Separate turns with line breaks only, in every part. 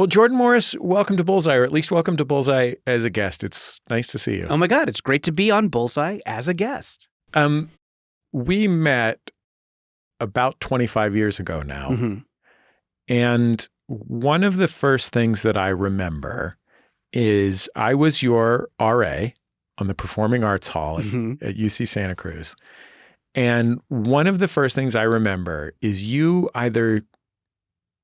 Well, Jordan Morris, welcome to Bullseye, or at least welcome to Bullseye as a guest. It's nice to see you.
Oh my God, it's great to be on Bullseye as a guest.
We met about 25 years ago now.
Mm-hmm.
And one of the first things that I remember is I was your RA on the Performing Arts Hall at UC Santa Cruz. And one of the first things I remember is you either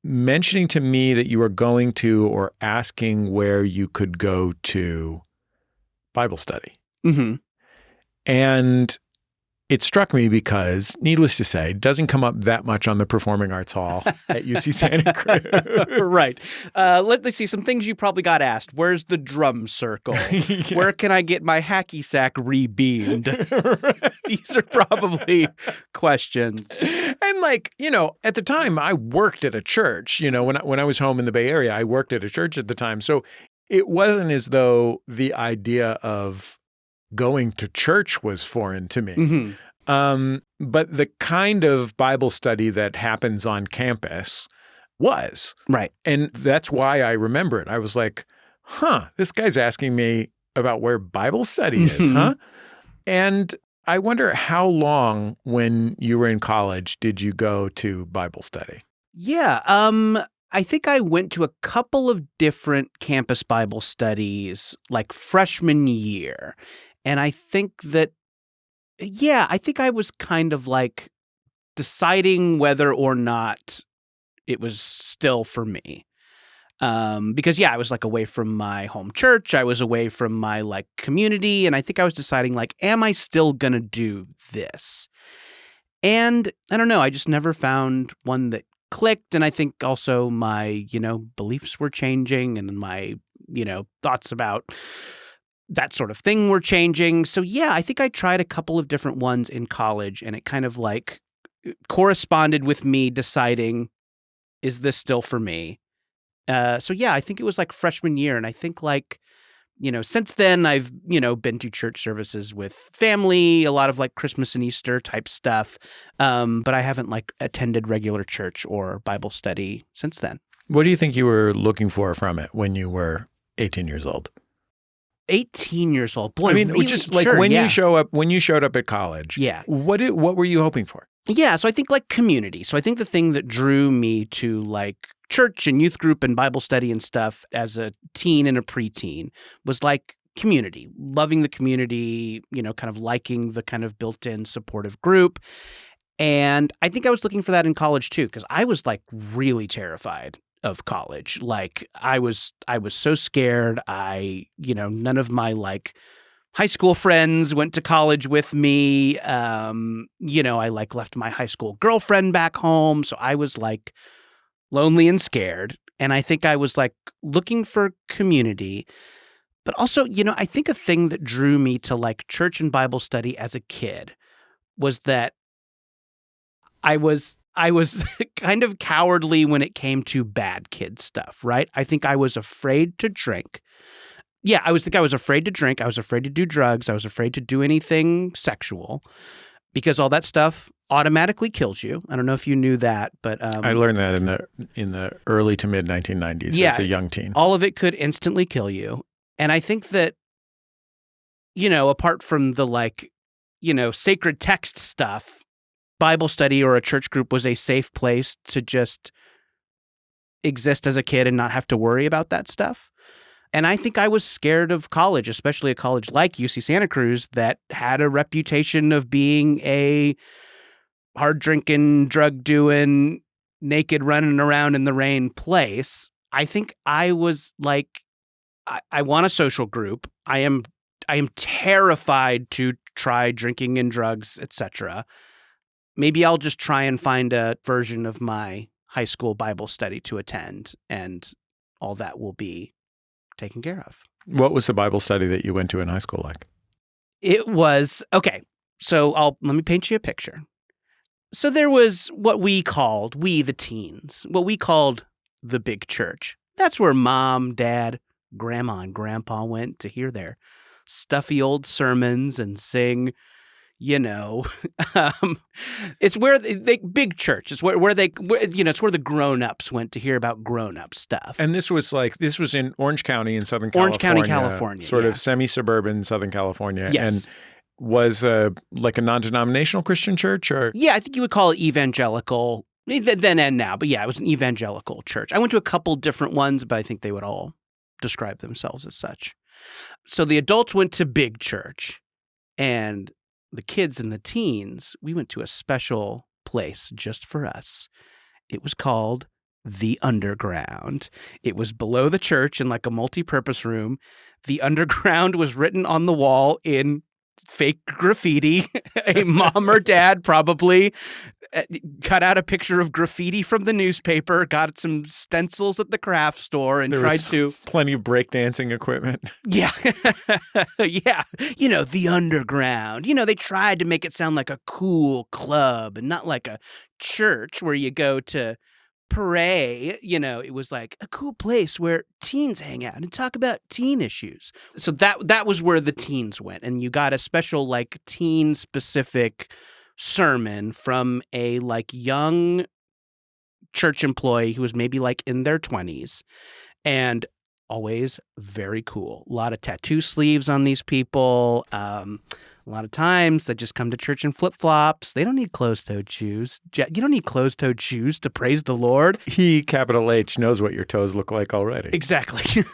mentioning to me that you were going to or asking where you could go to Bible study.
Mm-hmm.
And it struck me because, needless to say, it doesn't come up that much on the Performing Arts Hall at UC Santa Cruz.
Right. Let's see, some things you probably got asked. Where's the drum circle?
Yeah.
Where can I get my hacky sack re-beamed?
Right.
These are probably questions.
And like, you know, at the time I worked at a church, you know, when I was home in the Bay Area, I worked at a church at the time. So it wasn't as though the idea of going to church was foreign to me.
Mm-hmm.
But the kind of Bible study that happens on campus was.
Right.
And that's why I remember it. I was like, this guy's asking me about where Bible study is, huh? And I wonder how long when you were in college did you go to Bible study?
Yeah. I think I went to a couple of different campus Bible studies like freshman year. And I think that, I think I was kind of like deciding whether or not it was still for me. Because I was like away from my home church. I was away from my like community. And I think I was deciding like, am I still going to do this? And I don't know. I just never found one that clicked. And I think also my, beliefs were changing and my, thoughts about that sort of thing were changing. So I think I tried a couple of different ones in college and it kind of like corresponded with me deciding, is this still for me? I think it was like freshman year. And I think like, since then I've, been to church services with family, a lot of like Christmas and Easter type stuff. But I haven't like attended regular church or Bible study since then.
What do you think you were looking for from it when you were 18 years old?
18 years old. Boy,
I mean,
really?
just like
Sure,
when you showed up at college.
Yeah.
What were you hoping for?
Yeah. So I think like community. So I think the thing that drew me to like church and youth group and Bible study and stuff as a teen and a preteen was like community, loving the community, kind of liking the kind of built-in supportive group. And I think I was looking for that in college too, because I was like really terrified of college. Like I was so scared. None of my like high school friends went to college with me. I like left my high school girlfriend back home. So I was like lonely and scared. And I think I was like looking for community. But also, I think a thing that drew me to like church and Bible study as a kid was that I was kind of cowardly when it came to bad kid stuff, right? I think I was afraid to drink. Yeah, I was afraid to drink. I was afraid to do drugs. I was afraid to do anything sexual because all that stuff automatically kills you. I don't know if you knew that, but
I learned that in the early to mid 1990s as a young teen.
All of it could instantly kill you. And I think that, apart from the like, sacred text stuff, Bible study or a church group was a safe place to just exist as a kid and not have to worry about that stuff. And I think I was scared of college, especially a college like UC Santa Cruz that had a reputation of being a hard drinking, drug doing, naked running around in the rain place. I think I was like, I want a social group. I am terrified to try drinking and drugs, etc. Maybe I'll just try and find a version of my high school Bible study to attend, and all that will be taken care of.
What was the Bible study that you went to in high school like?
It was, okay, so let me paint you a picture. So there was what we the teens, what we called the big church. That's where mom, dad, grandma, and grandpa went to hear their stuffy old sermons and sing, you know, it's where they big church. It's where it's where the grown-ups went to hear about grown-up stuff.
And this was in Orange County in Southern California.
Orange County, California.
Sort of semi-suburban Southern California.
Yes.
And was like a non-denominational Christian church, or?
Yeah, I think you would call it evangelical then and now. But yeah, it was an evangelical church. I went to a couple different ones, but I think they would all describe themselves as such. So the adults went to big church, and the kids and the teens, we went to a special place just for us. It was called the Underground. It was below the church in like a multi-purpose room. The Underground was written on the wall in fake graffiti. A mom or dad probably cut out a picture of graffiti from the newspaper, got some stencils at the craft store, and tried to...
plenty of breakdancing equipment.
Yeah. Yeah. You know, the Underground. You know, they tried to make it sound like a cool club and not like a church where you go to pray. You know, it was like a cool place where teens hang out and talk about teen issues. So that was where the teens went. And you got a special like teen specific sermon from a like young church employee who was maybe like in their 20s, and always very cool. A lot of tattoo sleeves on these people. A lot of times they just come to church in flip-flops. They don't need closed-toed shoes. You don't need closed-toed shoes to praise the Lord.
He, capital H, knows what your toes look like already.
Exactly.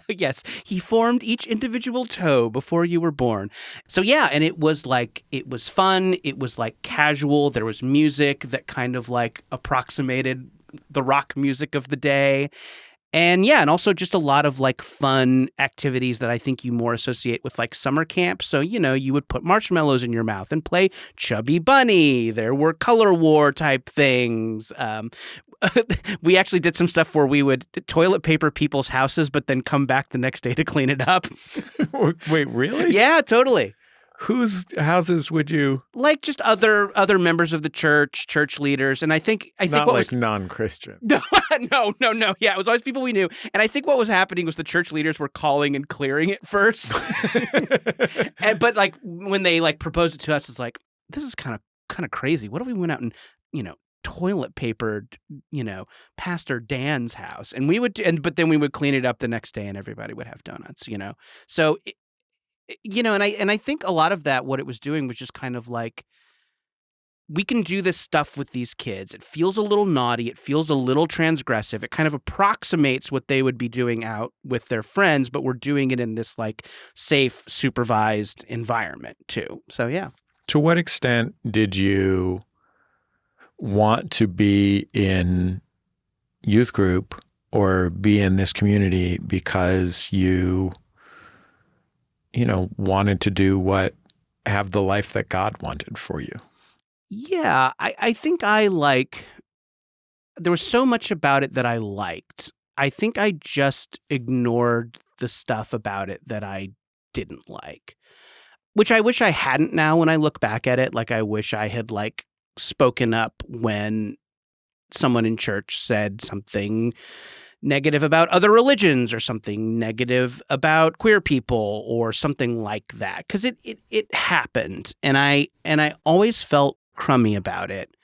Yes. He formed each individual toe before you were born. So yeah, and it was fun. It was like casual. There was music that kind of like approximated the rock music of the day. And yeah, and also just a lot of like fun activities that I think you more associate with like summer camp. So, you know, you would put marshmallows in your mouth and play Chubby Bunny. There were color war type things. We actually did some stuff where we would toilet paper people's houses, but then come back the next day to clean it up.
Wait, really?
Yeah, totally.
Whose houses would you?
Like just other members of the church leaders, and I think
not
what
like
was
non-Christian.
No. Yeah, it was always people we knew, and I think what was happening was the church leaders were calling and clearing it first. But like when they like proposed it to us, it's like, this is kind of crazy. What if we went out and toilet papered Pastor Dan's house, and we would, but then we would clean it up the next day, and everybody would have donuts. So. And I think a lot of that, what it was doing was just kind of like, we can do this stuff with these kids. It feels a little naughty. It feels a little transgressive. It kind of approximates what they would be doing out with their friends, but we're doing it in this like safe, supervised environment too. So, yeah.
To what extent did you want to be in youth group or be in this community because you wanted to have the life that God wanted for you?
Yeah, I think there was so much about it that I liked. I think I just ignored the stuff about it that I didn't like, which I wish I hadn't now when I look back at it. Like, I wish I had like spoken up when someone in church said something negative about other religions or something negative about queer people or something like that, because it happened, and I always felt crummy about it.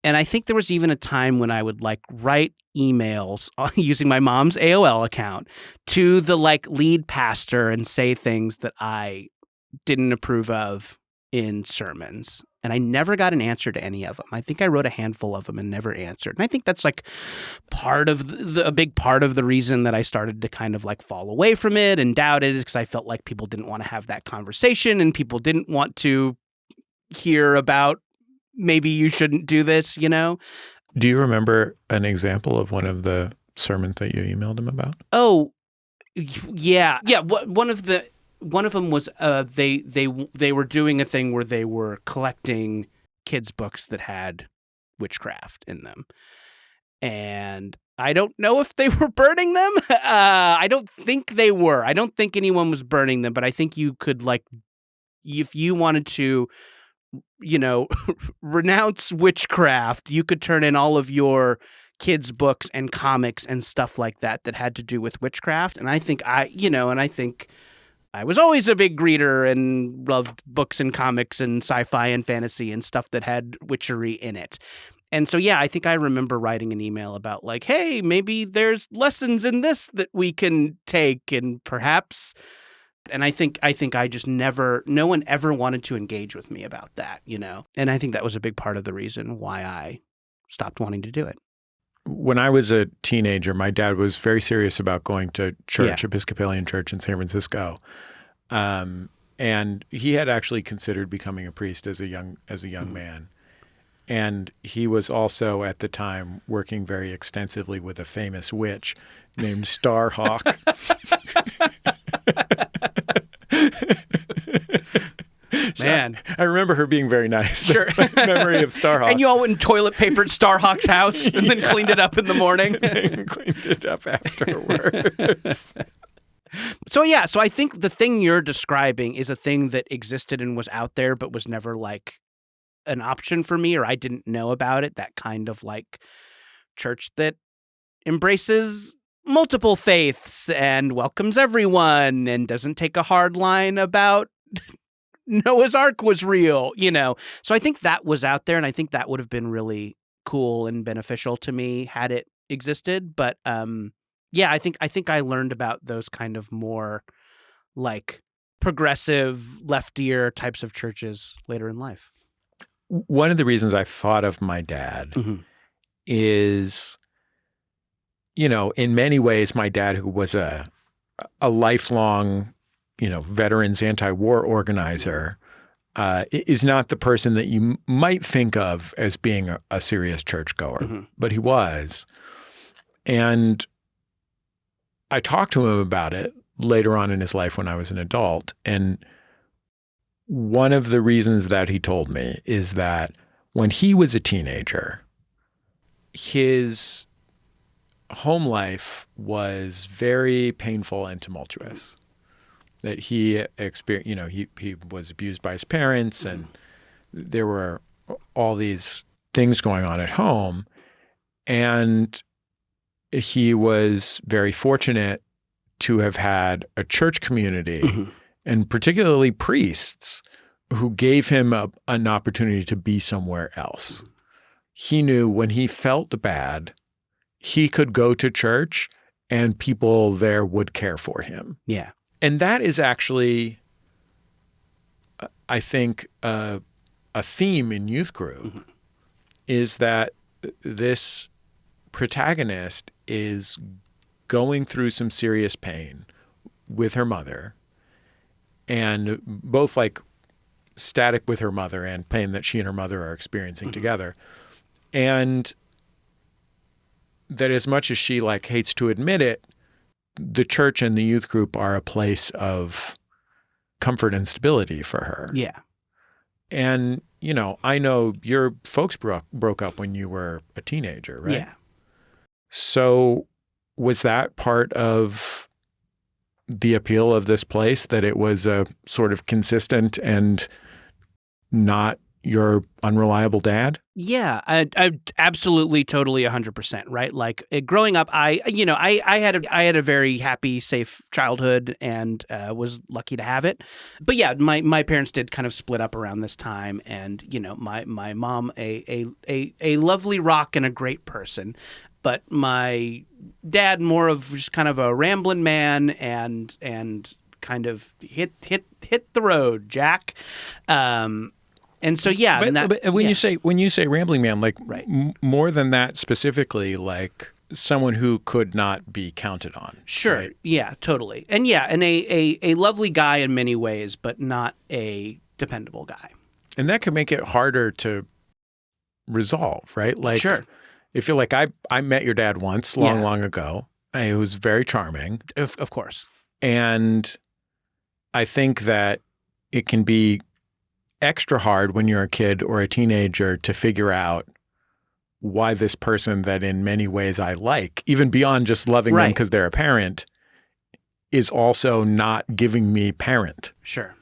And I think there was even a time when I would like write emails using my mom's AOL account to the like lead pastor and say things that I didn't approve of in sermons. And I never got an answer to any of them. I think I wrote a handful of them and never answered. And I think that's like part of a big part of the reason that I started to kind of like fall away from it and doubt it, is because I felt like people didn't want to have that conversation, and people didn't want to hear about maybe you shouldn't do this,
Do you remember an example of one of the sermons that you emailed him about?
Oh, yeah. Yeah. One of them was they were doing a thing where they were collecting kids' books that had witchcraft in them. And I don't know if they were burning them. I don't think they were. I don't think anyone was burning them, but I think you could, like, if you wanted to, renounce witchcraft, you could turn in all of your kids' books and comics and stuff like that had to do with witchcraft. And I think I I was always a big reader and loved books and comics and sci-fi and fantasy and stuff that had witchery in it. And so, yeah, I think I remember writing an email about like, hey, maybe there's lessons in this that we can take and perhaps. And I think I just no one ever wanted to engage with me about that, And I think that was a big part of the reason why I stopped wanting to do it.
When I was a teenager, my dad was very serious about going to church, Episcopalian church in San Francisco. And he had actually considered becoming a priest as a young man. And he was also at the time working very extensively with a famous witch named Starhawk.
Man,
I remember her being very nice.
Sure.
That's my memory of Starhawk.
And you all went and toilet papered Starhawk's house and then cleaned it up in the morning.
Cleaned it up afterwards.
So I think the thing you're describing is a thing that existed and was out there, but was never like an option for me, or I didn't know about it. That kind of like church that embraces multiple faiths and welcomes everyone and doesn't take a hard line about Noah's Ark was real, So I think that was out there, and I think that would have been really cool and beneficial to me had it existed. But I think I learned about those kind of more like progressive leftier types of churches later in life.
One of the reasons I thought of my dad is, in many ways, my dad, who was a lifelong veterans anti-war organizer, is not the person that you might think of as being a serious churchgoer, but he was. And I talked to him about it later on in his life when I was an adult. And one of the reasons that he told me is that when he was a teenager, his home life was very painful and tumultuous. That he experienced, he was abused by his parents, and there were all these things going on at home. And he was very fortunate to have had a church community, and particularly priests, who gave him an opportunity to be somewhere else. He knew when he felt bad, he could go to church and people there would care for him.
Yeah.
And that is actually, I think, a theme in youth group, is that this protagonist is going through some serious pain with her mother, and both like static with her mother and pain that she and her mother are experiencing together. And that as much as she like hates to admit it, the church and the youth group are a place of comfort and stability for her.
Yeah.
And, I know your folks broke up when you were a teenager, right?
Yeah.
So was that part of the appeal of this place, that it was a sort of consistent and not your unreliable dad?
Yeah, I absolutely, totally, 100%. Right, like growing up, I had a very happy, safe childhood, and was lucky to have it. But yeah, my parents did kind of split up around this time, and my mom, a lovely rock and a great person, but my dad more of just kind of a rambling man and kind of hit the road, Jack. And so, yeah.
But when you say rambling man, like more than that specifically, like someone who could not be counted on.
Sure.
Right?
Yeah, totally. And a lovely guy in many ways, but not a dependable guy.
And that could make it harder to resolve, right? Like,
sure.
If you're like, I met your dad once long ago. It was very charming.
Of course.
And I think that it can be extra hard when you're a kid or a teenager to figure out why this person that in many ways I like, even beyond just loving them because they're a parent, is also not giving me parent.
Sure.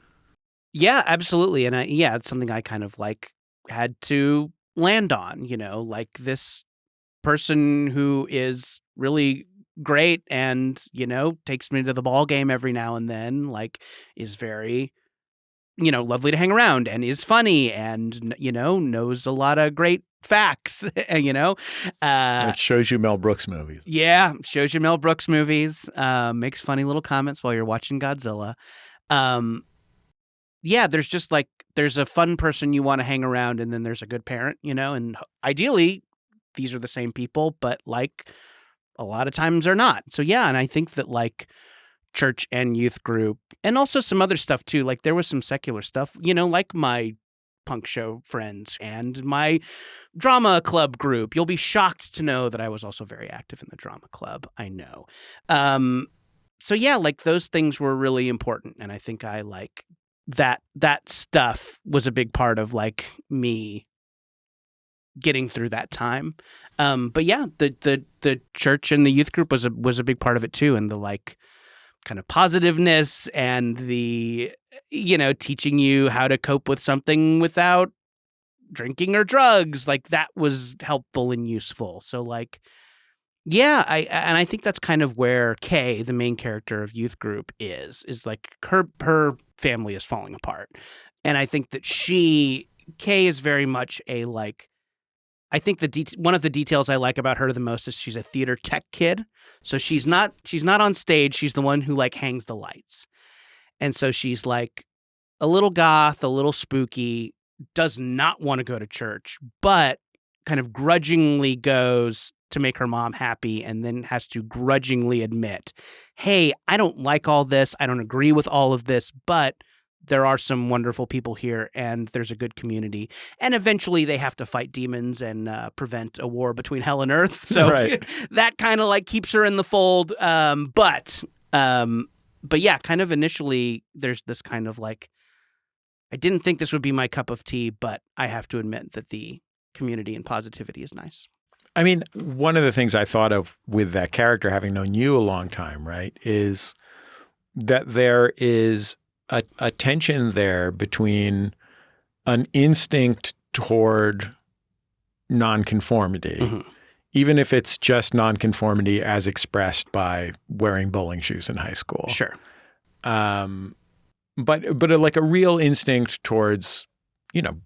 Yeah, absolutely. And it's something I kind of like had to land on, like this person who is really great and, takes me to the ball game every now and then, like is very, lovely to hang around and is funny and, knows a lot of great facts,
It shows you Mel Brooks movies.
Yeah, shows you Mel Brooks movies, makes funny little comments while you're watching Godzilla. Yeah, there's just like, there's a fun person you want to hang around, and then there's a good parent, and ideally these are the same people, but like a lot of times they're not. So yeah, and I think that like church and youth group and also some other stuff too, like there was some secular stuff, like my punk show friends and my drama club group. You'll be shocked to know that I was also very active in the drama club. I know. So yeah, like those things were really important. And I think I like that stuff was a big part of like me getting through that time. But yeah, the church and the youth group was a big part of it too. And the like kind of positiveness and the, teaching you how to cope with something without drinking or drugs, like that was helpful and useful. So like, yeah, I think that's kind of where Kay, the main character of youth group, is like her family is falling apart. And I think that Kay is very much a like, I think one of the details I like about her the most is she's a theater tech kid. So she's not on stage. She's the one who like hangs the lights. And so she's like a little goth, a little spooky, does not want to go to church, but kind of grudgingly goes to make her mom happy, and then has to grudgingly admit, hey, I don't like all this. I don't agree with all of this, but there are some wonderful people here and there's a good community. And eventually they have to fight demons and prevent a war between hell and earth. So
Right.
that kind of like keeps her in the fold. But yeah, kind of initially there's this kind of like, I didn't think this would be my cup of tea, but I have to admit that the community and positivity is nice.
I mean, one of the things I thought of with that character, having known you a long time, right, is that there is a tension there between an instinct toward nonconformity,
Mm-hmm.
even if it's just nonconformity as expressed by wearing bowling shoes in high school.
Sure.
But like a real instinct towards,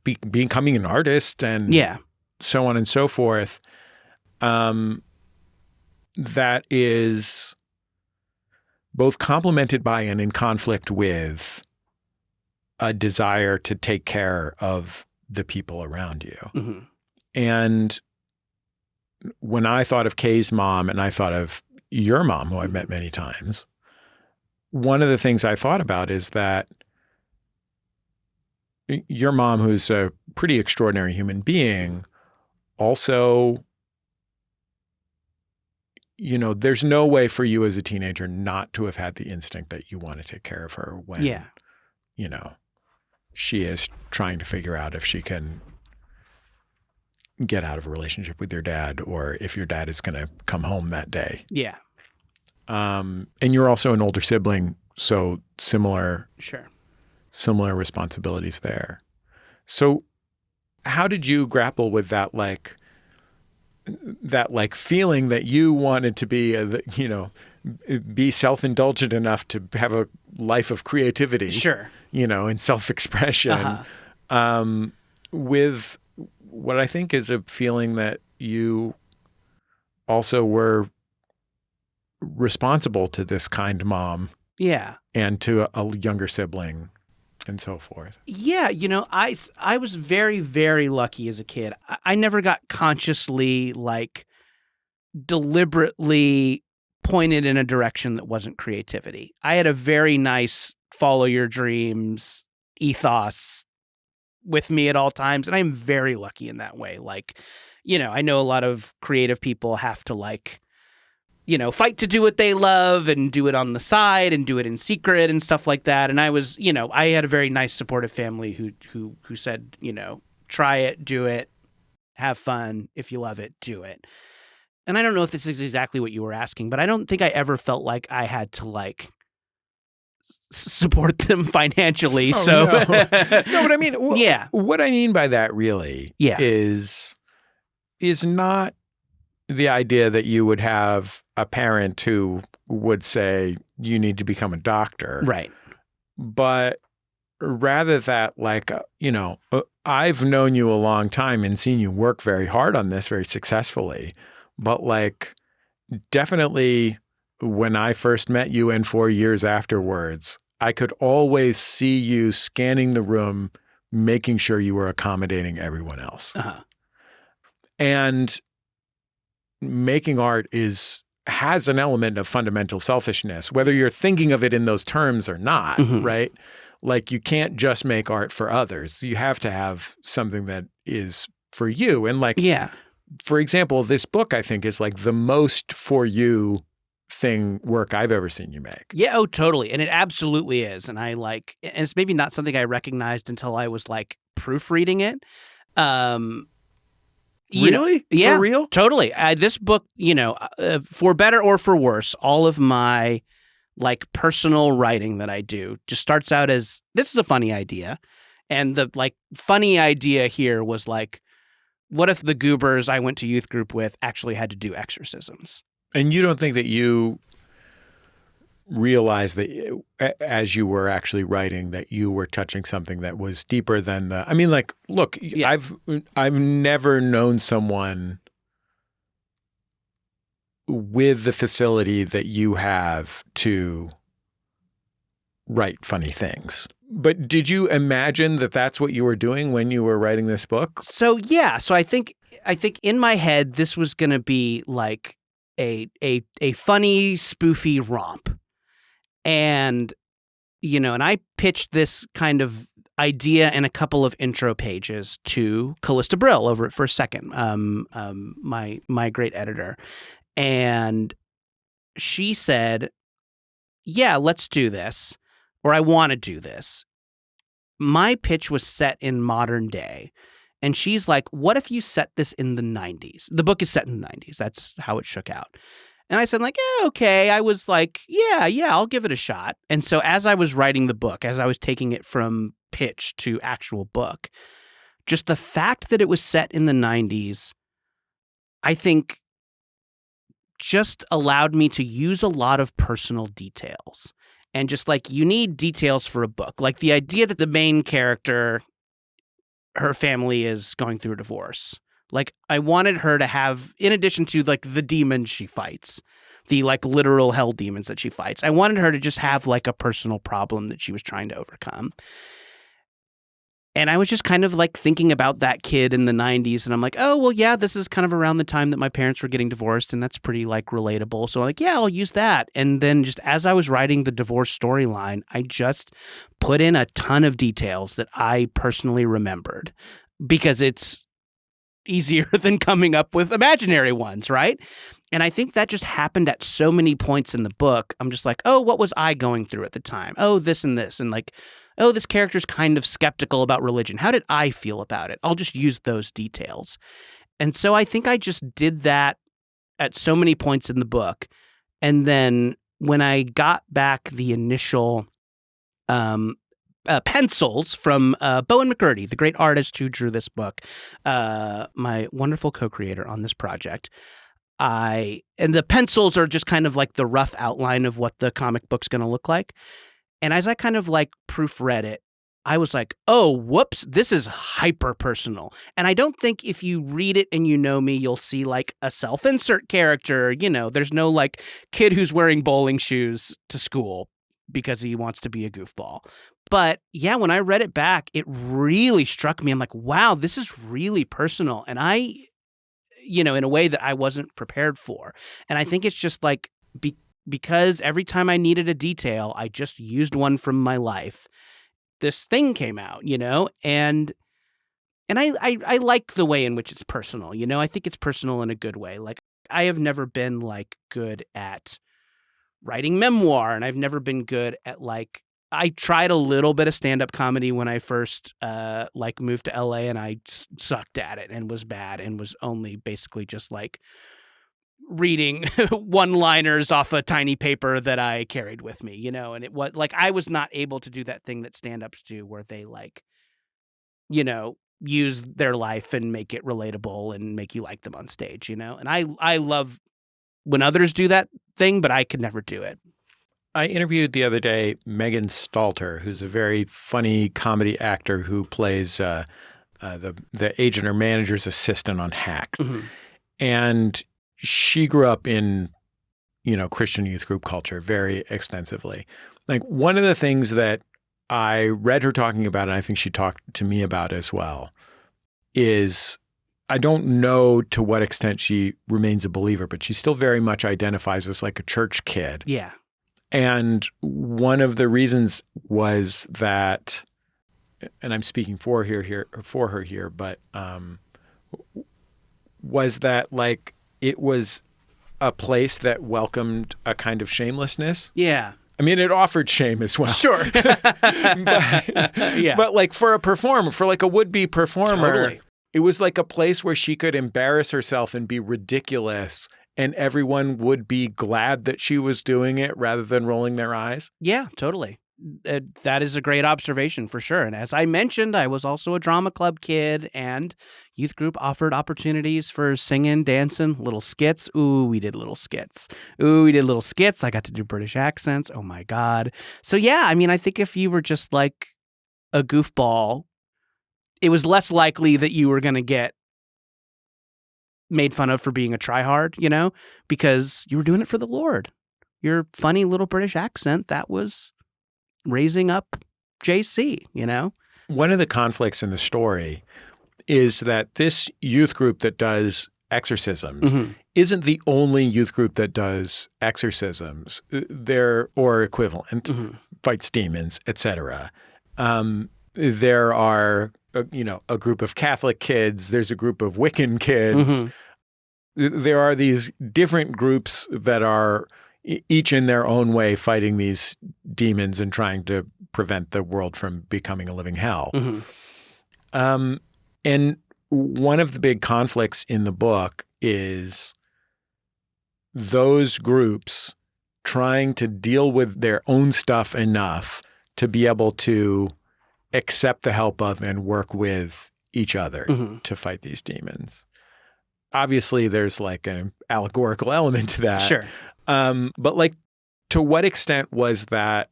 becoming an artist and
Yeah.
so on and so forth. That is both complemented by and in conflict with a desire to take care of the people around you.
Mm-hmm.
And when I thought of Kay's mom and I thought of your mom, who I've met many times, one of the things I thought about is that your mom, who's a pretty extraordinary human being, also, there's no way for you as a teenager not to have had the instinct that you want to take care of her when, she is trying to figure out if she can get out of a relationship with your dad or if your dad is going to come home that day.
Yeah.
And you're also an older sibling, so similar responsibilities there. So how did you grapple with that feeling that you wanted to be self-indulgent enough to have a life of creativity,
Sure,
and self-expression, with what I think is a feeling that you also were responsible to this kind mom, and to a younger sibling, and so forth.
Yeah, I was very, very lucky as a kid. I never got consciously, like, deliberately pointed in a direction that wasn't creativity. I had a very nice follow your dreams ethos with me at all times, and I'm very lucky in that way. Like, I know a lot of creative people have to, like, fight to do what they love and do it on the side and do it in secret and stuff like that. And I was, I had a very nice supportive family who said, try it, do it, have fun. If you love it, do it. And I don't know if this is exactly what you were asking, but I don't think I ever felt like I had to like support them financially.
No, but I mean,
yeah.
What I mean by that really
Yeah.
is not the idea that you would have a parent who would say, you need to become a doctor.
Right.
But rather that, I've known you a long time and seen you work very hard on this very successfully. But definitely when I first met you and 4 years afterwards, I could always see you scanning the room, making sure you were accommodating everyone else.
Uh-huh.
And making art has an element of fundamental selfishness, whether you're thinking of it in those terms or not, right? You can't just make art for others. You have to have something that is for you. And for example, this book, I think, is the most for you work I've ever seen you make.
Yeah, oh, totally. And it absolutely is. And and it's maybe not something I recognized until I was proofreading it.
Really?
Yeah,
for real?
Totally. This book, for better or for worse, all of my personal writing that I do just starts out as, this is a funny idea. And the funny idea here was what if the goobers I went to youth group with actually had to do exorcisms?
And you don't think that you realized that as you were actually writing that you were touching something that was deeper than look, yeah. I've never known someone with the facility that you have to write funny things. But did you imagine that that's what you were doing when you were writing this book?
So yeah, so I think in my head this was going to be a funny, spoofy romp. And, and I pitched this kind of idea in a couple of intro pages to Callista Brill over at First Second, my great editor. And she said, yeah, let's do this, or I want to do this. My pitch was set in modern day. And she's like, what if you set this in the 90s? The book is set in the 90s. That's how it shook out. And I said okay. I was yeah, I'll give it a shot. And so as I was writing the book, as I was taking it from pitch to actual book, just the fact that it was set in the 90s, I think just allowed me to use a lot of personal details. And just you need details for a book. The idea that the main character, her family is going through a divorce. I wanted her to have, in addition to the demons she fights, the literal hell demons that she fights, I wanted her to just have a personal problem that she was trying to overcome. And I was just kind of thinking about that kid in the 90s, and I'm oh, well, yeah, this is kind of around the time that my parents were getting divorced, and that's pretty relatable. So I'm yeah, I'll use that. And then just as I was writing the divorce storyline, I just put in a ton of details that I personally remembered because it's easier than coming up with imaginary ones, right? And I think that just happened at so many points in the book. I'm just oh, what was I going through at the time? Oh, this and this. And oh, this character's kind of skeptical about religion. How did I feel about it? I'll just use those details. And so I think I just did that at so many points in the book. And then when I got back the initial pencils from Bowen McCurdy, the great artist who drew this book, my wonderful co-creator on this project, and the pencils are just kind of the rough outline of what the comic book's going to look like. And as I kind of proofread it, I was oh, whoops, this is hyper personal. And I don't think if you read it and you know me, you'll see a self-insert character. There's no kid who's wearing bowling shoes to school because he wants to be a goofball. But yeah, when I read it back, it really struck me. I'm wow, this is really personal. And I, in a way that I wasn't prepared for. And I think it's just because every time I needed a detail, I just used one from my life. This thing came out, and I like the way in which it's personal. I think it's personal in a good way. I have never been good at writing memoir, and I've never been good at I tried a little bit of stand-up comedy when I first moved to LA, and I sucked at it and was bad and was only basically just reading one-liners off a tiny paper that I carried with me, and it was I was not able to do that thing that stand-ups do where they use their life and make it relatable and make you like them on stage, you know? And I love when others do that thing, but I could never do it.
I interviewed the other day Megan Stalter, who's a very funny comedy actor who plays the agent or manager's assistant on Hacks.
Mm-hmm.
And she grew up in, Christian youth group culture very extensively. Like one of the things that I read her talking about, and I think she talked to me about as well, is I don't know to what extent she remains a believer, but she still very much identifies as like a church kid.
Yeah.
And one of the reasons was that, and I'm speaking for her here, but was that like it was a place that welcomed a kind of shamelessness.
Yeah.
I mean, it offered shame as well.
Sure.
But like for a performer, for like a would-be performer,
Totally.
It was like a place where she could embarrass herself and be ridiculous, and everyone would be glad that she was doing it rather than rolling their eyes.
Yeah, totally. That is a great observation for sure. And as I mentioned, I was also a drama club kid, and youth group offered opportunities for singing, dancing, little skits. Ooh, we did little skits. I got to do British accents. Oh my God. So yeah, I mean, I think if you were just like a goofball, it was less likely that you were going to get made fun of for being a tryhard, because you were doing it for the Lord. Your funny little British accent, that was raising up JC,
One of the conflicts in the story is that this youth group that does exorcisms isn't the only youth group that does exorcisms. Or equivalent, fights demons, etc. There are, a group of Catholic kids. There's a group of Wiccan kids. There are these different groups that are each in their own way fighting these demons and trying to prevent the world from becoming a living hell. And one of the big conflicts in the book is those groups trying to deal with their own stuff enough to be able to accept the help of and work with each other to fight these demons. Obviously, there's like an allegorical element to that.
Sure.
But like, to what extent was that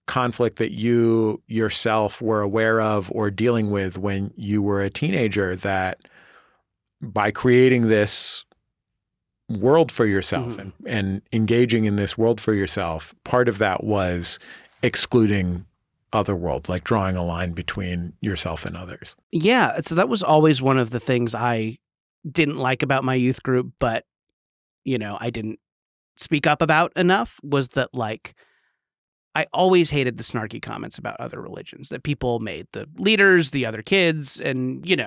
conflict that you yourself were aware of or dealing with when you were a teenager, that by creating this world for yourself and engaging in this world for yourself, part of that was excluding other worlds, like drawing a line between yourself and others?
Yeah. So that was always one of the things I didn't like about my youth group, but, I didn't speak up about enough, was that like, I always hated the snarky comments about other religions that people made, the leaders, the other kids, and, making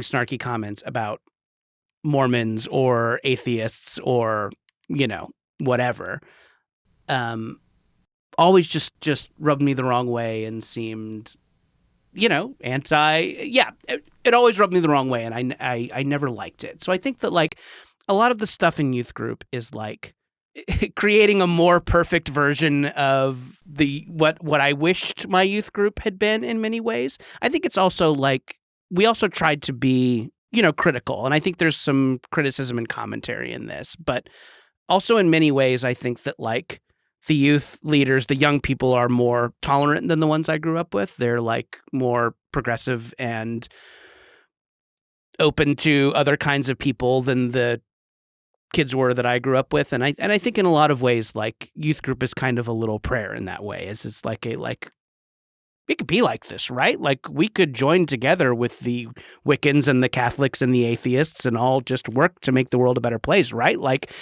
snarky comments about Mormons or atheists or, whatever. Always just rubbed me the wrong way and seemed, it always rubbed me the wrong way, and I never liked it. So I think that like a lot of the stuff in youth group is like creating a more perfect version of what I wished my youth group had been in many ways. I think it's also like we also tried to be, critical, and I think there's some criticism and commentary in this, but also in many ways I think that like the youth leaders, the young people, are more tolerant than the ones I grew up with. They're like more progressive and open to other kinds of people than the kids were that I grew up with. And I think in a lot of ways, like youth group is kind of a little prayer in that way. It's like it could be like this, right? Like we could join together with the Wiccans and the Catholics and the atheists and all just work to make the world a better place, right? Like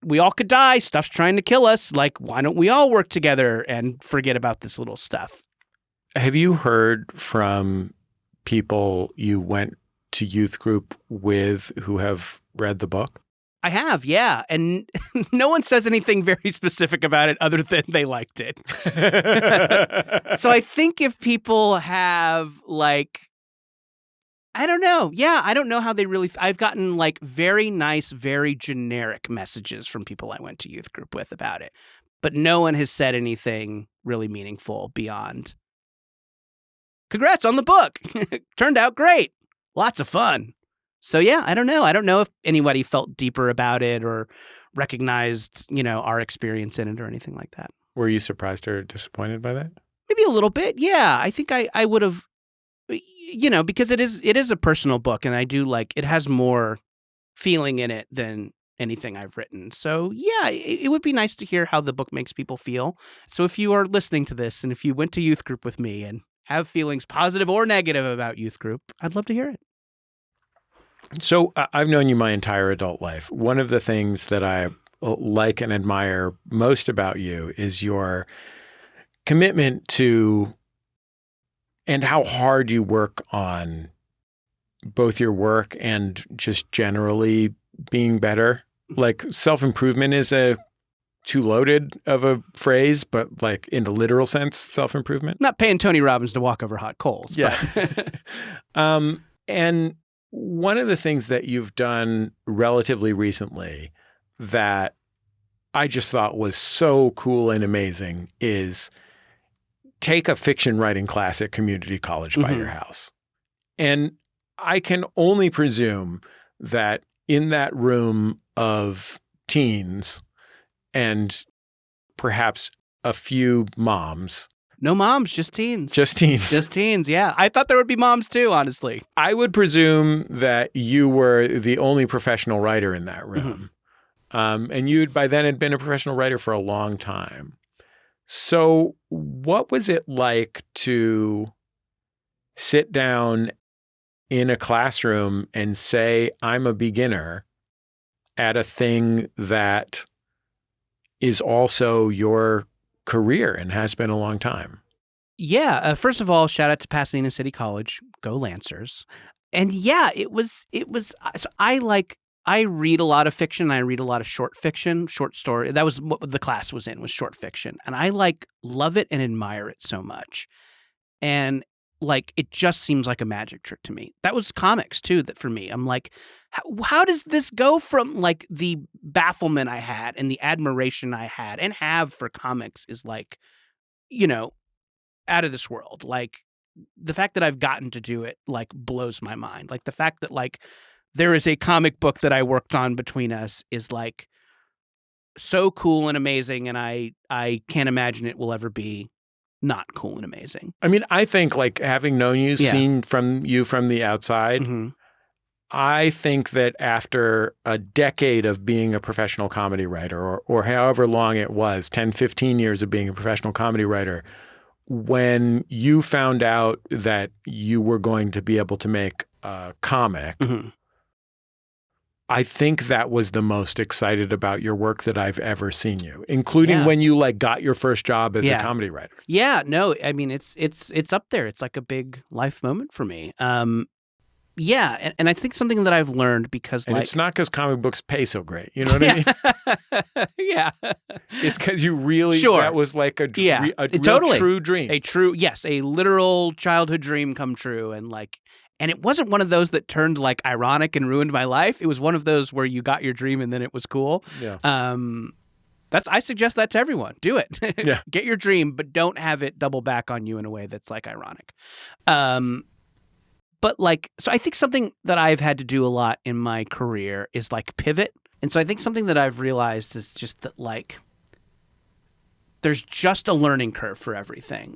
we all could die. Stuff's trying to kill us. Like, why don't we all work together and forget about this little stuff?
Have you heard from people you went to youth group with who have read the book?
I have, yeah. And no one says anything very specific about it other than they liked it. So I think if people have like, I don't know. Yeah, I don't know how they really... I've gotten like very nice, very generic messages from people I went to youth group with about it. But no one has said anything really meaningful beyond congrats on the book. Turned out great. Lots of fun. So yeah, I don't know. I don't know if anybody felt deeper about it or recognized, our experience in it or anything like that.
Were you surprised or disappointed by that?
Maybe a little bit. Yeah. I think I would have, because it is a personal book, and I do it has more feeling in it than anything I've written. So yeah, it would be nice to hear how the book makes people feel. So if you are listening to this and if you went to youth group with me and have feelings positive or negative about youth group, I'd love to hear it.
So I've known you my entire adult life. One of the things that I like and admire most about you is your commitment to and how hard you work on both your work and just generally being better. Like self-improvement is too loaded of a phrase, but in the literal sense, self-improvement.
Not paying Tony Robbins to walk over hot coals.
Yeah. And one of the things that you've done relatively recently that I just thought was so cool and amazing is take a fiction writing class at community college by your house. And I can only presume that in that room of teens and perhaps a few moms.
No moms, just teens.
Just teens.
Just teens, yeah. I thought there would be moms too, honestly.
I would presume that you were the only professional writer in that room. And you'd by then had been a professional writer for a long time. So what was it like to sit down in a classroom and say, I'm a beginner at a thing that is also your career and has been a long time?
Yeah. First of all, shout out to Pasadena City College. Go Lancers. And yeah, it was, so I read a lot of fiction. I read a lot of short fiction, short story. That was what the class was in, was short fiction. And I love it and admire it so much. And it just seems like a magic trick to me. That was comics too, that for me, I'm like, how does this go from the bafflement I had and the admiration I had and have for comics is out of this world. The fact that I've gotten to do it blows my mind. The fact that there is a comic book that I worked on between us is so cool and amazing, and I can't imagine it will ever be not cool and amazing.
I mean, I think having known you, seen from the outside, I think that after a decade of being a professional comedy writer or however long it was, 10, 15 years of being a professional comedy writer, when you found out that you were going to be able to make a comic, I think that was the most excited about your work that I've ever seen you, including when you got your first job as a comedy writer.
Yeah, no, I mean, it's up there. It's a big life moment for me. Yeah, and I think something that I've learned because
and it's not because comic books pay so great. You know what I mean?
Yeah.
It's because you really, that was a real
totally.
True dream.
A literal childhood dream come true. And and it wasn't one of those that turned ironic and ruined my life. It was one of those where you got your dream and then it was cool.
Yeah.
I suggest that to everyone. Do it.
Yeah.
Get your dream, but don't have it double back on you in a way that's ironic. But so I think something that I've had to do a lot in my career is pivot. And so I think something that I've realized is just that there's just a learning curve for everything.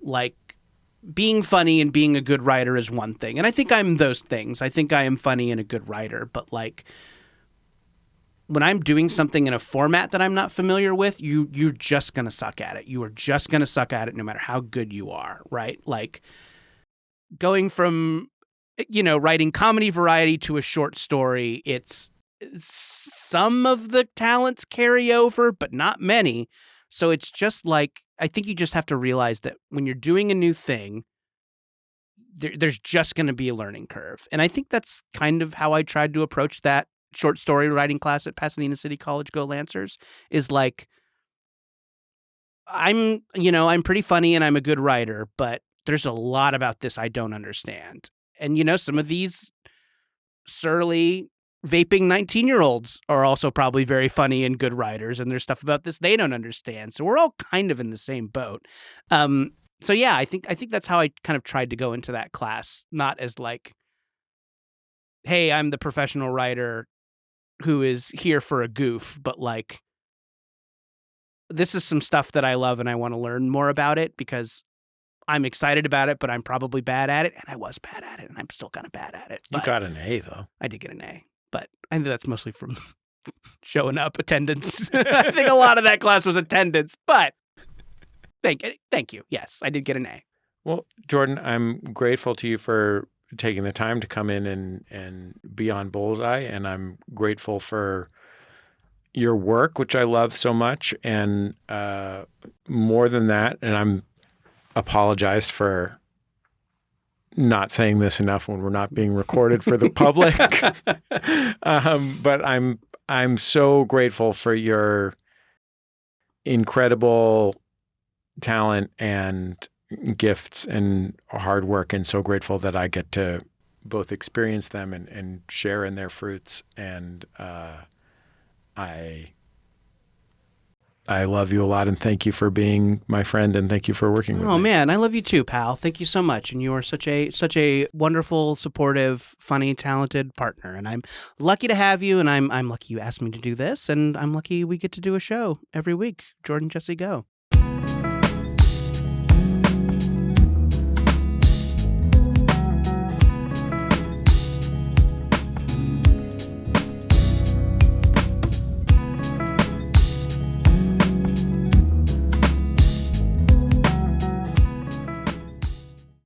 Being funny and being a good writer is one thing. And I think I'm those things. I think I am funny and a good writer. But when I'm doing something in a format that I'm not familiar with, you're just going to suck at it. You are just going to suck at it no matter how good you are, right? Going from writing comedy variety to a short story, it's some of the talents carry over, but not many. So it's just I think you just have to realize that when you're doing a new thing, there's just going to be a learning curve. And I think that's kind of how I tried to approach that short story writing class at Pasadena City College, Go Lancers, is I'm pretty funny and I'm a good writer, but there's a lot about this I don't understand. And, some of these surly vaping 19-year-olds are also probably very funny and good writers, and there's stuff about this they don't understand. So we're all kind of in the same boat. So yeah, I think that's how I kind of tried to go into that class, not as like, hey, I'm the professional writer who is here for a goof, but like, this is some stuff that I love and I want to learn more about it because I'm excited about it, but I'm probably bad at it. And I was bad at it, and I'm still kind of bad at it.
You got an A, though.
I did get an A, but I think that's mostly from showing up, attendance. I think a lot of that class was attendance, but thank you. Yes, I did get an A.
Well, Jordan, I'm grateful to you for taking the time to come in and be on Bullseye, and I'm grateful for your work, which I love so much, and more than that, and I'm apologize for not saying this enough when we're not being recorded for the public. But I'm so grateful for your incredible talent and gifts and hard work, and so grateful that I get to both experience them and share in their fruits. And I love you a lot, and thank you for being my friend, and thank you for working with me.
Oh man, I love you too, pal. Thank you so much, and you are such a wonderful, supportive, funny, talented partner. And I'm lucky to have you, and I'm lucky you asked me to do this, and I'm lucky we get to do a show every week. Jordan, Jesse, Go.